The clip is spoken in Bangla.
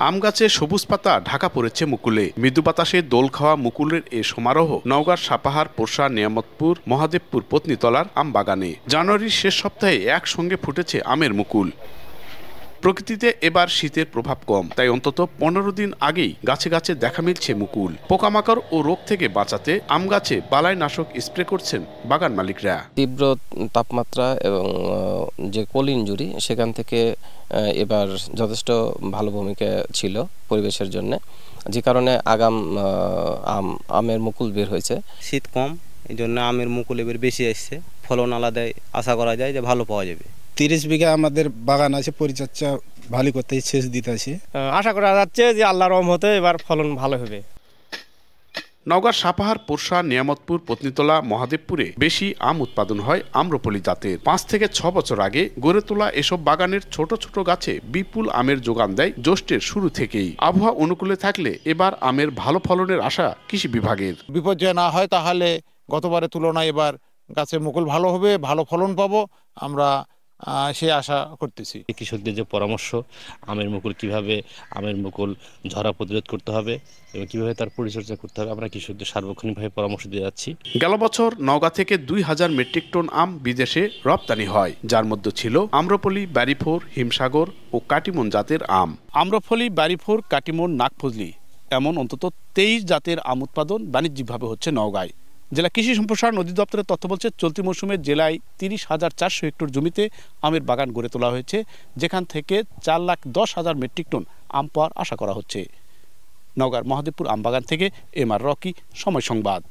আম গাছে সবুজ পাতা ঢাকা পড়েছে মুকুলে। মৃদু বাতাসে দোল খাওয়া মুকুলের এ সমারোহ নওগাঁর সাপাহার, পোরশা, নিয়ামতপুর, মহাদেবপুর পত্নীতলার আম বাগানে। জানুয়ারির শেষ সপ্তাহে একসঙ্গে ফুটেছে আমের মুকুল। প্রকৃতিতে এবার শীতের প্রভাব কম, তাই অন্তত 15 দিন আগেই গাছে গাছে দেখা মিলছে মুকুল। পোকামাকড় ও রোগ থেকে বাঁচাতে আম গাছে বালাইনাশক স্প্রে করছেন বাগান মালিকরা। তীব্র তাপমাত্রা এবং যে কোল ইনজুরি সেখান থেকে এবার যথেষ্ট ভালো ভূমিকা ছিল পরিবেশের জন্য, যে কারণে আমের মুকুল বের হয়েছে। শীত কম, এই জন্য আমের মুকুল এবার বেশি আসছে। ফলন আলাদাই আশা করা যায় যে ভালো পাওয়া যাবে। 30 বিঘা আমাদের বাগান আছে, পরিচর্যা ভালো করতে সেচ দিতেছি। আশা করা যাচ্ছে যে আল্লাহর রহমতে এবার ফলন ভালো হবে। নওগাঁর সাপাহার, পোরশা, নিয়ামতপুর, পত্নীতলা, মহাদেবপুরে বেশি আম উৎপাদন হয় আম্রপলি জাতের। 5 থেকে 6 বছর আগে গড়ে তোলা এসব বাগানের ছোট ছোট গাছে বিপুল আমের যোগান দেয় জ্যৈষ্ঠের শুরু থেকেই। আবহাওয়া অনুকূলে থাকলে এবার আমের ভালো ফলনের আশা কৃষি বিভাগের। বিপর্যয় না হয় তাহলে গতবারের তুলনায় এবার গাছের মুকুল ভালো হবে, ভালো ফলন পাবো, আমরা সে আশা করতেছি। কৃষকদের যে পরামর্শ, আমের মুকুল ঝরা প্রতিরোধ করতে হবে এবং কিভাবে তার পরিচর্যা করতে হবে, আমরা কৃষকদের সার্বক্ষণিকভাবে পরামর্শ দিয়ে যাচ্ছি। গেল বছর নওগাঁ থেকে 2000 মেট্রিক টন আম বিদেশে রপ্তানি হয়, যার মধ্যে ছিল আম্রপলি, ব্যারিফোর, হিমসাগর ও কাটিমন জাতের আম। আম্রপলি, ব্যারিফোর, কাটিমন, নাগফজলি এমন অন্তত 23 জাতের আম উৎপাদন বাণিজ্যিকভাবে হচ্ছে নওগাঁয়। জেলা কৃষি সম্প্রসারণ অধিদপ্তরের তথ্য বলছে, চলতি মৌসুমে জেলায় 30,400 হেক্টর জমিতে আমের বাগান গড়ে তোলা হয়েছে, যেখান থেকে 4,10,000 মেট্রিক টন আম পাওয়ার আশা করা হচ্ছে। নওগাঁর মহাদেবপুর আম বাগান থেকে এম আর রকি, সময় সংবাদ।